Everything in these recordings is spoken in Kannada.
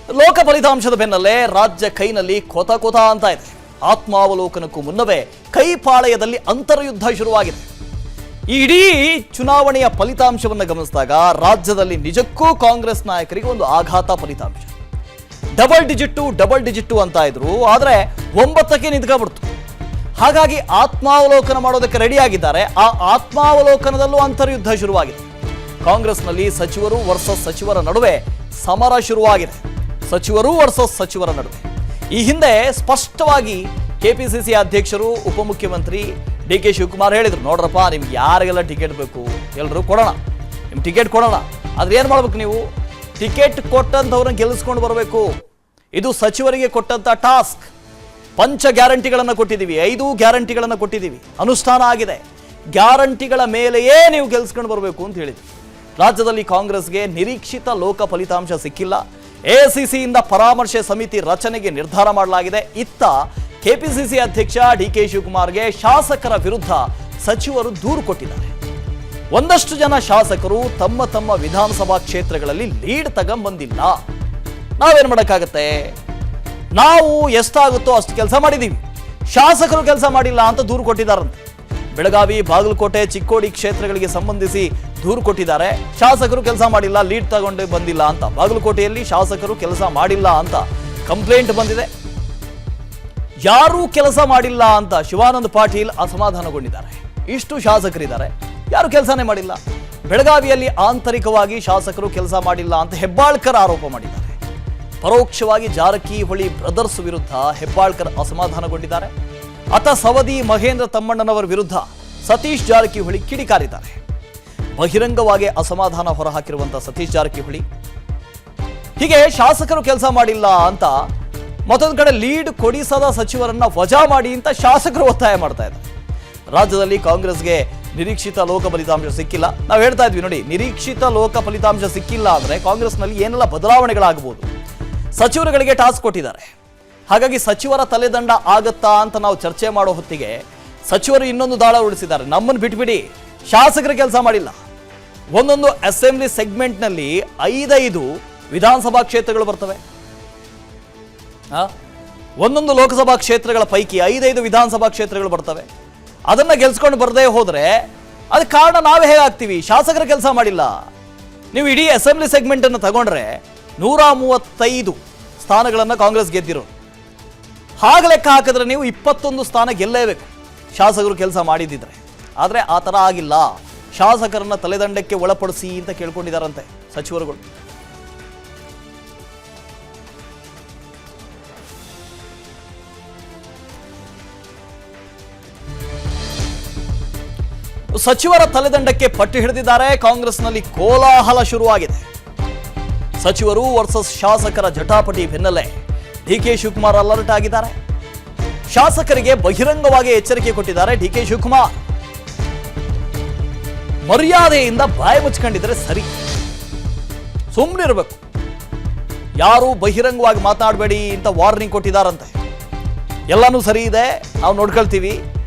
ಲೋಕ ಫಲಿತಾಂಶದ ಬೆನ್ನಲ್ಲೇ ರಾಜ್ಯ ಕೈನಲ್ಲಿ ಕೊತ ಕೊತ ಅಂತ ಇದೆ. ಆತ್ಮಾವಲೋಕನಕ್ಕೂ ಮುನ್ನವೇ ಕೈಪಾಳಯದಲ್ಲಿ ಅಂತರ್ಯುದ್ಧ ಶುರುವಾಗಿದೆ. ಈ ಇಡೀ ಚುನಾವಣೆಯ ಫಲಿತಾಂಶವನ್ನು ಗಮನಿಸಿದಾಗ ರಾಜ್ಯದಲ್ಲಿ ನಿಜಕ್ಕೂ ಕಾಂಗ್ರೆಸ್ ನಾಯಕರಿಗೆ ಒಂದು ಆಘಾತ ಫಲಿತಾಂಶ. ಡಬಲ್ ಡಿಜಿಟ್ಟು ಅಂತ ಇದ್ರು, ಆದರೆ 9ಕ್ಕೆ ನಿಂತ್ಕೊಂಡ್ಬಿಡ್ತು. ಹಾಗಾಗಿ ಆತ್ಮಾವಲೋಕನ ಮಾಡೋದಕ್ಕೆ ರೆಡಿ ಆಗಿದ್ದಾರೆ. ಆ ಆತ್ಮಾವಲೋಕನದಲ್ಲೂ ಅಂತರ್ಯುದ್ಧ ಶುರುವಾಗಿದೆ. ಕಾಂಗ್ರೆಸ್ನಲ್ಲಿ ಸಚಿವರು ವರ್ಸಸ್ ಸಚಿವರ ನಡುವೆ ಸಮರ ಶುರುವಾಗಿದೆ. ಸಚಿವರು ವರ್ಸಸ್ ಸಚಿವರ ನಡುವೆ. ಈ ಹಿಂದೆ ಸ್ಪಷ್ಟವಾಗಿ ಕೆಪಿಸಿಸಿ ಅಧ್ಯಕ್ಷರು ಉಪಮುಖ್ಯಮಂತ್ರಿ ಡಿ.ಕೆ. ಶಿವಕುಮಾರ್ ಹೇಳಿದ್ರು, ನೋಡ್ರಪ್ಪ ನಿಮ್ಗೆ ಯಾರಿಗೆಲ್ಲ ಟಿಕೆಟ್ ಬೇಕು ಎಲ್ಲರೂ ಕೊಡೋಣ, ನಿಮ್ಗೆ ಟಿಕೆಟ್ ಕೊಡೋಣ, ಆದ್ರೆ ಏನು ಮಾಡ್ಬೇಕು, ನೀವು ಟಿಕೆಟ್ ಕೊಟ್ಟಂಥವ್ರನ್ನ ಗೆಲ್ಲಿಸ್ಕೊಂಡು ಬರಬೇಕು. ಇದು ಸಚಿವರಿಗೆ ಕೊಟ್ಟಂತ ಟಾಸ್ಕ್. ಪಂಚ ಗ್ಯಾರಂಟಿಗಳನ್ನು ಕೊಟ್ಟಿದ್ದೀವಿ, 5 ಗ್ಯಾರಂಟಿಗಳನ್ನು ಕೊಟ್ಟಿದ್ದೀವಿ, ಅನುಷ್ಠಾನ ಆಗಿದೆ. ಗ್ಯಾರಂಟಿಗಳ ಮೇಲೆಯೇ ನೀವು ಗೆಲ್ಲಿಸ್ಕೊಂಡು ಬರಬೇಕು ಅಂತ ಹೇಳಿದ್ವಿ. ರಾಜ್ಯದಲ್ಲಿ ಕಾಂಗ್ರೆಸ್ಗೆ ನಿರೀಕ್ಷಿತ ಲೋಕ ಫಲಿತಾಂಶ ಸಿಕ್ಕಿಲ್ಲ. ಎಸಿಸಿಯಿಂದ ಪರಾಮರ್ಶೆ ಸಮಿತಿ ರಚನೆಗೆ ನಿರ್ಧಾರ ಮಾಡಲಾಗಿದೆ. ಇತ್ತ ಕೆಪಿಸಿಸಿ ಅಧ್ಯಕ್ಷ ಡಿ.ಕೆ. ಶಿವಕುಮಾರ್ಗೆ ಶಾಸಕರ ವಿರುದ್ಧ ಸಚಿವರು ದೂರು ಕೊಟ್ಟಿದ್ದಾರೆ. ಒಂದಷ್ಟು ಜನ ಶಾಸಕರು ತಮ್ಮ ತಮ್ಮ ವಿಧಾನಸಭಾ ಕ್ಷೇತ್ರಗಳಲ್ಲಿ ಲೀಡ್ ತಗೊಂಬಂದಿಲ್ಲ. ನಾವೇನ್ ಮಾಡಕ್ಕಾಗತ್ತೆ, ನಾವು ಎಷ್ಟಾಗುತ್ತೋ ಅಷ್ಟು ಕೆಲಸ ಮಾಡಿದ್ದೀವಿ, ಶಾಸಕರು ಕೆಲಸ ಮಾಡಿಲ್ಲ ಅಂತ ದೂರು ಕೊಟ್ಟಿದ್ದಾರಂತೆ. ಬೆಳಗಾವಿ, ಬಾಗಲಕೋಟೆ, ಚಿಕ್ಕೋಡಿ ಕ್ಷೇತ್ರಗಳಿಗೆ ಸಂಬಂಧಿಸಿ ದೂರು ಕೊಟ್ಟಿದ್ದಾರೆ. ಶಾಸಕರು ಕೆಲಸ ಮಾಡಿಲ್ಲ, ಲೀಡ್ ತಗೊಂಡು ಬಂದಿಲ್ಲ ಅಂತ. ಬಾಗಲಕೋಟೆಯಲ್ಲಿ ಶಾಸಕರು ಕೆಲಸ ಮಾಡಿಲ್ಲ ಅಂತ ಕಂಪ್ಲೇಂಟ್ ಬಂದಿದೆ. ಯಾರೂ ಕೆಲಸ ಮಾಡಿಲ್ಲ ಅಂತ ಶಿವಾನಂದ ಪಾಟೀಲ್ ಅಸಮಾಧಾನಗೊಂಡಿದ್ದಾರೆ. ಇಷ್ಟು ಶಾಸಕರಿದ್ದಾರೆ, ಯಾರು ಕೆಲಸನೇ ಮಾಡಿಲ್ಲ. ಬೆಳಗಾವಿಯಲ್ಲಿ ಆಂತರಿಕವಾಗಿ ಶಾಸಕರು ಕೆಲಸ ಮಾಡಿಲ್ಲ ಅಂತ ಹೆಬ್ಬಾಳ್ಕರ್ ಆರೋಪ ಮಾಡಿದ್ದಾರೆ. ಪರೋಕ್ಷವಾಗಿ ಜಾರಕಿಹೊಳಿ ಬ್ರದರ್ಸ್ ವಿರುದ್ಧ ಹೆಬ್ಬಾಳ್ಕರ್ ಅಸಮಾಧಾನಗೊಂಡಿದ್ದಾರೆ. ಅತ ಸವದಿ ಮಹೇಂದ್ರ ತಮ್ಮಣ್ಣನವರ ವಿರುದ್ಧ ಸತೀಶ್ ಜಾರಕಿಹೊಳಿ ಕಿಡಿಕಾರಿದ್ದಾರೆ. ಬಹಿರಂಗವಾಗಿ ಅಸಮಾಧಾನ ಹೊರಹಾಕಿರುವಂತಹ ಸತೀಶ್ ಜಾರಕಿಹೊಳಿ ಹೀಗೆ ಶಾಸಕರು ಕೆಲಸ ಮಾಡಿಲ್ಲ ಅಂತ, ಮತ್ತೊಂದು ಕಡೆ ಲೀಡ್ ಕೊಡಿಸದ ಸಚಿವರನ್ನ ವಜಾ ಮಾಡಿ ಅಂತ ಶಾಸಕರು ಒತ್ತಾಯ ಮಾಡ್ತಾ ಇದ್ದಾರೆ. ರಾಜ್ಯದಲ್ಲಿ ಕಾಂಗ್ರೆಸ್ಗೆ ನಿರೀಕ್ಷಿತ ಲೋಕ ಫಲಿತಾಂಶ ಸಿಕ್ಕಿಲ್ಲ. ನಾವು ಹೇಳ್ತಾ ಇದ್ವಿ ನೋಡಿ, ನಿರೀಕ್ಷಿತ ಲೋಕ ಫಲಿತಾಂಶ ಸಿಕ್ಕಿಲ್ಲ ಅಂದ್ರೆ ಕಾಂಗ್ರೆಸ್ನಲ್ಲಿ ಏನೆಲ್ಲ ಬದಲಾವಣೆಗಳಾಗಬಹುದು. ಸಚಿವರುಗಳಿಗೆ ಟಾಸ್ಕ್ ಕೊಟ್ಟಿದ್ದಾರೆ. ಹಾಗಾಗಿ ಸಚಿವರ ತಲೆದಂಡ ಆಗತ್ತಾ ಅಂತ ನಾವು ಚರ್ಚೆ ಮಾಡೋ ಹೊತ್ತಿಗೆ ಸಚಿವರು ಇನ್ನೊಂದು ದಾಳ ಉಳಿಸಿದ್ದಾರೆ. ನಮ್ಮನ್ನು ಬಿಟ್ಬಿಡಿ, ಶಾಸಕರು ಕೆಲಸ ಮಾಡಿಲ್ಲ. ಒಂದೊಂದು ಅಸೆಂಬ್ಲಿ ಸೆಗ್ಮೆಂಟ್ನಲ್ಲಿ 5 ವಿಧಾನಸಭಾ ಕ್ಷೇತ್ರಗಳು ಬರ್ತವೆ. ಒಂದೊಂದು ಲೋಕಸಭಾ ಕ್ಷೇತ್ರಗಳ ಪೈಕಿ 5 ವಿಧಾನಸಭಾ ಕ್ಷೇತ್ರಗಳು ಬರ್ತವೆ. ಅದನ್ನ ಗೆಲ್ಸ್ಕೊಂಡು ಬರದೇ ಹೋದ್ರೆ ಅದಕ್ಕೆ ಕಾರಣ ನಾವೇ ಹೇಗಾಗ್ತೀವಿ, ಶಾಸಕರ ಕೆಲಸ ಮಾಡಿಲ್ಲ. ನೀವು ಇಡೀ ಅಸೆಂಬ್ಲಿ ಸೆಗ್ಮೆಂಟ್ ಅನ್ನು ತಗೊಂಡ್ರೆ 135 ಸ್ಥಾನಗಳನ್ನು ಕಾಂಗ್ರೆಸ್ ಗೆದ್ದಿರೋ. ಹಾಗೆ ಲೆಕ್ಕ ಹಾಕಿದ್ರೆ ನೀವು 21 ಸ್ಥಾನ ಗೆಲ್ಲೇಬೇಕು ಶಾಸಕರು ಕೆಲಸ ಮಾಡಿದ್ದಿದ್ರೆ. ಆದರೆ ಆ ಥರ ಆಗಿಲ್ಲ. ಶಾಸಕರನ್ನ ತಲೆದಂಡಕ್ಕೆ ಒಳಪಡಿಸಿ ಅಂತ ಕೇಳ್ಕೊಂಡಿದ್ದಾರಂತೆ ಸಚಿವರುಗಳು. ಸಚಿವರ ತಲೆದಂಡಕ್ಕೆ ಪಟ್ಟು ಹಿಡಿದಿದ್ದಾರೆ. ಕಾಂಗ್ರೆಸ್ನಲ್ಲಿ ಕೋಲಾಹಲ ಶುರುವಾಗಿದೆ. ಸಚಿವರು ವರ್ಸಸ್ ಶಾಸಕರ ಜಟಾಪಟಿ ಬೆನ್ನಲ್ಲೇ ಡಿ.ಕೆ. ಶಿವಕುಮಾರ್ ಅಲರ್ಟ್ ಆಗಿದ್ದಾರೆ. ಶಾಸಕರಿಗೆ ಬಹಿರಂಗವಾಗಿ ಎಚ್ಚರಿಕೆ ಕೊಟ್ಟಿದ್ದಾರೆ ಡಿ.ಕೆ. ಶಿವಕುಮಾರ್. ಮರ್ಯಾದೆಯಿಂದ ಬಾಯಿ ಮುಚ್ಕೊಂಡಿದ್ರೆ ಸರಿ, ಸುಮ್ಮನಿರಬೇಕು, ಯಾರು ಬಹಿರಂಗವಾಗಿ ಮಾತನಾಡಬೇಡಿ ಅಂತ ವಾರ್ನಿಂಗ್ ಕೊಟ್ಟಿದ್ದಾರಂತೆ. ಎಲ್ಲನೂ ಸರಿ ಇದೆ, ನಾವು ನೋಡ್ಕೊಳ್ತೀವಿ.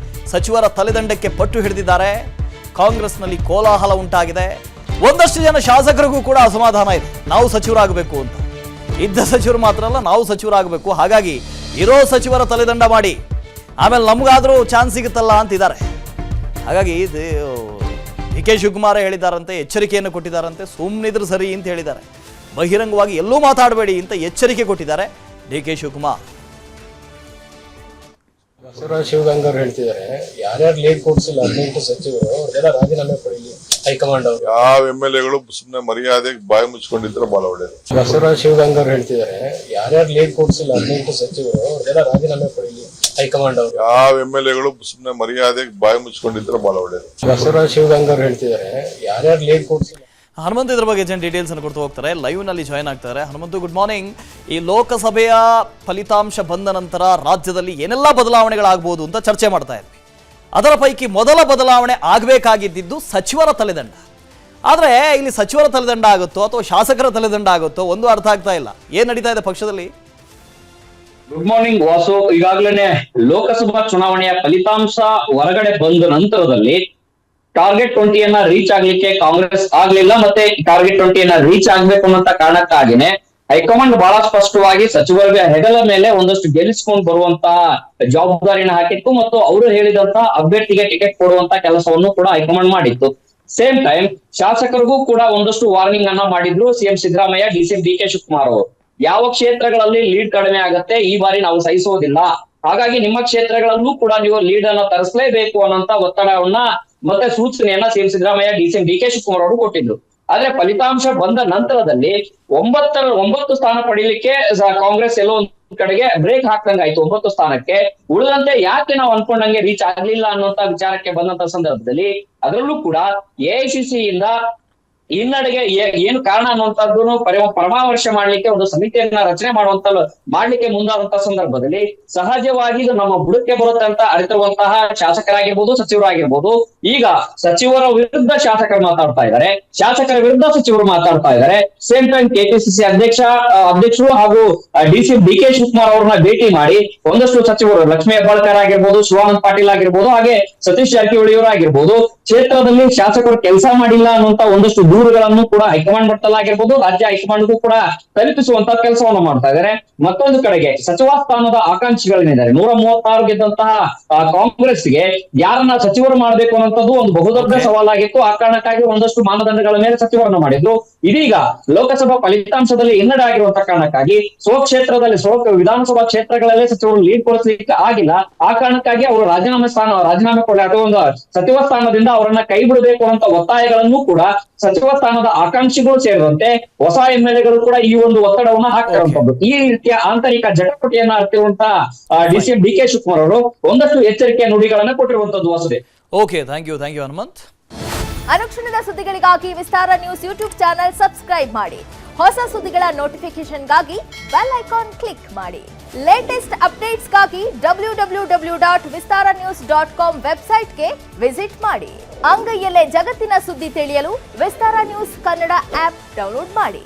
ಸಚಿವರ ತಲೆದಂಡಕ್ಕೆ ಪಟ್ಟು ಹಿಡಿದಿದ್ದಾರೆ. ಕಾಂಗ್ರೆಸ್ನಲ್ಲಿ ಕೋಲಾಹಲ ಉಂಟಾಗಿದೆ. ಒಂದಷ್ಟು ಜನ ಶಾಸಕರಿಗೂ ಕೂಡ ಅಸಮಾಧಾನ ಇದೆ, ನಾವು ಸಚಿವರಾಗಬೇಕು ಅಂತ. ಇದ್ದ ಸಚಿವರು ಮಾತ್ರ ಅಲ್ಲ, ನಾವು ಸಚಿವರಾಗಬೇಕು. ಹಾಗಾಗಿ ಇರೋ ಸಚಿವರ ತಲೆದಂಡ ಮಾಡಿ ಆಮೇಲೆ ನಮಗಾದ್ರೂ ಚಾನ್ಸ್ ಸಿಗುತ್ತಲ್ಲ ಅಂತಿದ್ದಾರೆ. ಹಾಗಾಗಿ ಡಿ.ಕೆ. ಶಿವಕುಮಾರ್ ಹೇಳಿದ್ದಾರಂತೆ, ಎಚ್ಚರಿಕೆಯನ್ನು ಕೊಟ್ಟಿದ್ದಾರಂತೆ. ಸುಮ್ಮನಿದ್ರು ಸರಿ ಅಂತ ಹೇಳಿದ್ದಾರೆ. ಬಹಿರಂಗವಾಗಿ ಎಲ್ಲೂ ಮಾತಾಡಬೇಡಿ ಅಂತ ಎಚ್ಚರಿಕೆ ಕೊಟ್ಟಿದ್ದಾರೆ ಡಿ.ಕೆ. ಶಿವಕುಮಾರ್. ಬಸವರಾಜ ಶಿವಗಂಗ ಅವರು ಹೇಳ್ತಿದ್ದಾರೆ, ಯಾರ್ಯಾರು ಲೀಡ್ ಕೊಡ್ಸಿಲ್ಲ 18 ಸಚಿವರು ಅವ್ರಿಗೆಲ್ಲ ರಾಜೀನಾಮೆ ಪಡೀಲಿ ಹೈಕಮಾಂಡ್ ಅವರು. ಯಾವ ಎಂ.ಎಲ್.ಎಗಳು ಸುಮ್ಮನೆ ಮರ್ಯಾದೆಗೆ ಬಾಯಿ ಮುಚ್ಕೊಂಡಿದ್ರೆ ಬಹಳ ಒಳ್ಳೇದು. ಬಸವರಾಜ ಶಿವಗಂಗ ಅವರು ಹೇಳ್ತಿದ್ದಾರೆ, ಯಾರ್ಯಾರು ಲೀಡ್ ಕೊಡ್ಸಿಲ್ಲ 18 ಸಚಿವರು ಅವ್ರಿಗೆಲ್ಲ ರಾಜೀನಾಮೆ ಪಡೀಲಿ ಹೈಕಮಾಂಡ್ ಅವರು. ಯಾವ ಎಂ.ಎಲ್.ಎಗಳು ಸುಮ್ಮನೆ ಮರ್ಯಾದೆಗೆ ಬಾಯಿ ಮುಚ್ಕೊಂಡಿದ್ರೆ ಬಹಳ ಒಳ್ಳೇದು. ಬಸವರಾಜ ಶಿವಗಂಗ ಅವರು ಹೇಳ್ತಿದ್ದಾರೆ, ಯಾರ್ಯಾರು ಲೀಡ್ ಕೊಡ್ಸಿಲ್ಲ. ಹನುಮಂತ್ ಇದ್ರ ಬಗ್ಗೆ ಡೀಟೇಲ್ಸ್ ಅನ್ನು ಕೊಡ್ತಾ ಹೋಗ್ತಾರೆ. ಲೈವ್ ನಲ್ಲಿ ಜಾಯ್ನ್ ಆಗ್ತಾರೆ. Hanumanthu, good morning. ಈ ಲೋಕಸಭೆಯ ಫಲಿತಾಂಶ ಬಂದ ನಂತರ ರಾಜ್ಯದಲ್ಲಿ ಏನೆಲ್ಲ ಬದಲಾವಣೆಗಳಾಗಬಹುದು ಅಂತ ಚರ್ಚೆ ಮಾಡ್ತಾ ಇದ್ವಿ. ಅದರ ಪೈಕಿ ಮೊದಲ ಬದಲಾವಣೆ ಆಗಬೇಕಾಗಿದ್ದು ಸಚಿವರ ತಲೆದಂಡ. ಆದ್ರೆ ಇಲ್ಲಿ ಸಚಿವರ ತಲೆದಂಡ ಆಗುತ್ತೋ ಅಥವಾ ಶಾಸಕರ ತಲೆದಂಡ ಆಗುತ್ತೋ ಒಂದು ಅರ್ಥ ಆಗ್ತಾ ಇಲ್ಲ. ಏನ್ ನಡೀತಾ ಇದೆ ಪಕ್ಷದಲ್ಲಿ? Good morning Vasu. ಈಗಾಗಲೇ ಲೋಕಸಭಾ ಚುನಾವಣೆಯ ಫಲಿತಾಂಶ ಹೊರಗಡೆ ಬಂದ ನಂತರದಲ್ಲಿ ಟಾರ್ಗೆಟ್ 20 ರೀಚ್ ಆಗ್ಲಿಕ್ಕೆ ಕಾಂಗ್ರೆಸ್ ಆಗ್ಲಿಲ್ಲ, ಮತ್ತೆ ಟಾರ್ಗೆಟ್ 20 ರೀಚ್ ಆಗ್ಬೇಕು ಅನ್ನೋ ಕಾರಣಕ್ಕಾಗಿನೇ ಹೈಕಮಾಂಡ್ ಬಹಳ ಸ್ಪಷ್ಟವಾಗಿ ಸಚಿವರಿಗೆ ಹೆಗಲ ಮೇಲೆ ಒಂದಷ್ಟು ಗೆಲ್ಲಿಸಿಕೊಂಡು ಬರುವಂತಹ ಜವಾಬ್ದಾರಿನ ಹಾಕಿತ್ತು ಮತ್ತು ಅವರು ಹೇಳಿದಂತ ಅಭ್ಯರ್ಥಿಗೆ ಟಿಕೆಟ್ ಕೊಡುವಂತ ಕೆಲಸವನ್ನು ಕೂಡ ಹೈಕಮಾಂಡ್ ಮಾಡಿತ್ತು. ಸೇಮ್ ಟೈಮ್ ಶಾಸಕರಿಗೂ ಕೂಡ ಒಂದಷ್ಟು ವಾರ್ನಿಂಗ್ ಅನ್ನ ಮಾಡಿದ್ರು CM Siddaramaiah, DCM D K Shivakumar ಅವರು. ಯಾವ ಕ್ಷೇತ್ರಗಳಲ್ಲಿ ಲೀಡ್ ಕಡಿಮೆ ಆಗತ್ತೆ ಈ ಬಾರಿ ನಾವು ಸಹಿಸೋದಿಲ್ಲ, ಹಾಗಾಗಿ ನಿಮ್ಮ ಕ್ಷೇತ್ರಗಳಲ್ಲೂ ಕೂಡ ನೀವು ಲೀಡ್ ಅನ್ನ ತರಿಸಲೇಬೇಕು ಅನ್ನೋಂತ ಒತ್ತಡವನ್ನ ಮತ್ತೆ ಸೂಚನೆಯನ್ನ CM Siddaramaiah, DCM D K Shivakumar ಅವರು ಕೊಟ್ಟಿದ್ರು. ಆದ್ರೆ ಫಲಿತಾಂಶ ಬಂದ ನಂತರದಲ್ಲಿ 9 ಸ್ಥಾನ ಪಡೀಲಿಕ್ಕೆ ಕಾಂಗ್ರೆಸ್ ಎಲ್ಲೋ ಒಂದ್ ಕಡೆಗೆ ಬ್ರೇಕ್ ಹಾಕ್ದಂಗಾಯ್ತು 9 ಸ್ಥಾನಕ್ಕೆ. ಉಳಿದಂತೆ ಯಾಕೆ ನಾವು ಅನ್ಕೊಂಡಂಗೆ ರೀಚ್ ಆಗ್ಲಿಲ್ಲ ಅನ್ನುವಂತ ವಿಚಾರಕ್ಕೆ ಬಂದಂತ ಸಂದರ್ಭದಲ್ಲಿ ಅದರಲ್ಲೂ ಕೂಡ ಎಐಸಿಸಿ ಇಂದ ಹಿನ್ನಡೆಗೆ ಏನು ಕಾರಣ ಅನ್ನುವಂಥದ್ದನ್ನು ಪರಾಮರ್ಶೆ ಮಾಡ್ಲಿಕ್ಕೆ ಒಂದು ಸಮಿತಿಯನ್ನ ರಚನೆ ಮಾಡ್ಲಿಕ್ಕೆ ಮುಂದಾದಂತ ಸಂದರ್ಭದಲ್ಲಿ ಸಹಜವಾಗಿ ಇದು ನಮ್ಮ ಬುಡಕ್ಕೆ ಬರುತ್ತೆ ಅಂತ ಅರಿತಿರುವಂತಹ ಶಾಸಕರಾಗಿರ್ಬೋದು, ಸಚಿವರಾಗಿರ್ಬೋದು, ಈಗ ಸಚಿವರ ವಿರುದ್ಧ ಶಾಸಕರು ಮಾತಾಡ್ತಾ ಇದ್ದಾರೆ, ಶಾಸಕರ ವಿರುದ್ಧ ಸಚಿವರು ಮಾತಾಡ್ತಾ ಇದ್ದಾರೆ. ಸೇಮ್ ಟೈಮ್ ಕೆಪಿಸಿಸಿ ಅಧ್ಯಕ್ಷರು ಹಾಗೂ ಡಿಸಿಎಂ ಡಿ ಕೆ ಶಿವಕುಮಾರ್ ಅವ್ರನ್ನ ಭೇಟಿ ಮಾಡಿ ಒಂದಷ್ಟು ಸಚಿವರು ಲಕ್ಷ್ಮೀ ಹೆಬ್ಬಾಳ್ಕರ್ ಆಗಿರ್ಬೋದು, ಶಿವಾನಂದ ಪಾಟೀಲ್ ಆಗಿರ್ಬೋದು, ಹಾಗೆ ಸತೀಶ್ ಜಾರಕಿಹೊಳಿ ಅವರು ಆಗಿರ್ಬೋದು, ಕ್ಷೇತ್ರದಲ್ಲಿ ಶಾಸಕರು ಕೆಲಸ ಮಾಡಿಲ್ಲ ಅನ್ನುವಂತ ಒಂದಷ್ಟು ದೂರುಗಳನ್ನು ಕೂಡ ಹೈಕಮಾಂಡ್ ಮಟ್ಟದಲ್ಲಾಗಿರ್ಬೋದು, ರಾಜ್ಯ ಹೈಕಮಾಂಡ್ಗೂ ಕೂಡ ತಲುಪಿಸುವಂತ ಕೆಲಸವನ್ನು ಮಾಡ್ತಾ ಇದ್ದಾರೆ. ಮತ್ತೊಂದು ಕಡೆಗೆ ಸಚಿವ ಸ್ಥಾನದ ಆಕಾಂಕ್ಷಿಗಳೇನಿದ್ದಾರೆ 136 ಗೆದ್ದಂತಹ ಕಾಂಗ್ರೆಸ್ಗೆ ಯಾರನ್ನ ಸಚಿವರು ಮಾಡಬೇಕು ಅನ್ನೋಂಥದ್ದು ಒಂದು ಬಹುದೊಡ್ಡ ಸವಾಲಾಗಿತ್ತು. ಆ ಕಾರಣಕ್ಕಾಗಿ ಒಂದಷ್ಟು ಮಾನದಂಡಗಳ ಮೇಲೆ ಸಚಿವರನ್ನ ಮಾಡಿದ್ರು. ಇದೀಗ ಲೋಕಸಭಾ ಫಲಿತಾಂಶದಲ್ಲಿ ಹಿನ್ನಡೆ ಆಗಿರುವಂತ ಕಾರಣಕ್ಕಾಗಿ ಸ್ವಕ್ಷೇತ್ರದಲ್ಲಿ ವಿಧಾನಸಭಾ ಕ್ಷೇತ್ರಗಳಲ್ಲೇ ಸಚಿವರು ಲೀಡ್ ಕೊಡಿಸಲಿಕ್ಕೆ ಆಗಿಲ್ಲ. ಆ ಕಾರಣಕ್ಕಾಗಿ ಅವರು ರಾಜೀನಾಮೆ ಕೊಡ ಅಥವಾ ಒಂದು ಸಚಿವ ಸ್ಥಾನದಿಂದ ಅವರನ್ನ ಕೈ ಬಿಡಬೇಕು ಅಂತ ಒತ್ತಾಯಗಳನ್ನು ಕೂಡ ಸಚಿವ ಸ್ಥಾನದ ಆಕಾಂಕ್ಷಿಗಳು ಸೇರಿದಂತೆ ಹೊಸ ಎಂಎಲ್ಎಗಳು ಕೂಡ ಈ ಒಂದು ಒತ್ತಡವನ್ನ ಹಾಕ್ತಿರುವಂತದ್ದು. ಈ ರೀತಿಯ ಆಂತರಿಕ ಜಟಪಟಿಯನ್ನ ಅರ್ತಿರುವಂತಹ ಡಿಸಿಎಂ ಡಿ ಕೆ ಶಿವಕುಮಾರ್ ಅವರು ಒಂದಷ್ಟು ಎಚ್ಚರಿಕೆಯ ನುಡಿಗಳನ್ನ ಕೊಟ್ಟಿರುವಂತದ್ದು ಹೊಸದೇ. Okay, thank you Hanumanth. ಅನುಕ್ಷಣದ ಸುದ್ದಿಗಳಿಗಾಗಿ Vistara news YouTube channel subscribe ಮಾಡಿ. ಹೊಸ ಸುದ್ದಿಗಳ ನೋಟಿಫಿಕೇಶನ್ಗಾಗಿ ಬೆಲ್ ಐಕಾನ್ ಕ್ಲಿಕ್ ಮಾಡಿ. ಲೇಟೆಸ್ಟ್ ಅಪ್ಡೇಟ್ಸ್ಗಾಗಿ www.vistaranews.com ವೆಬ್ಸೈಟ್ಗೆ ವಿಸಿಟ್ ಮಾಡಿ. ಅಂಗೈಯಲ್ಲೇ ಜಗತ್ತಿನ ಸುದ್ದಿ ತಿಳಿಯಲು Vistara news Kannada app download ಮಾಡಿ.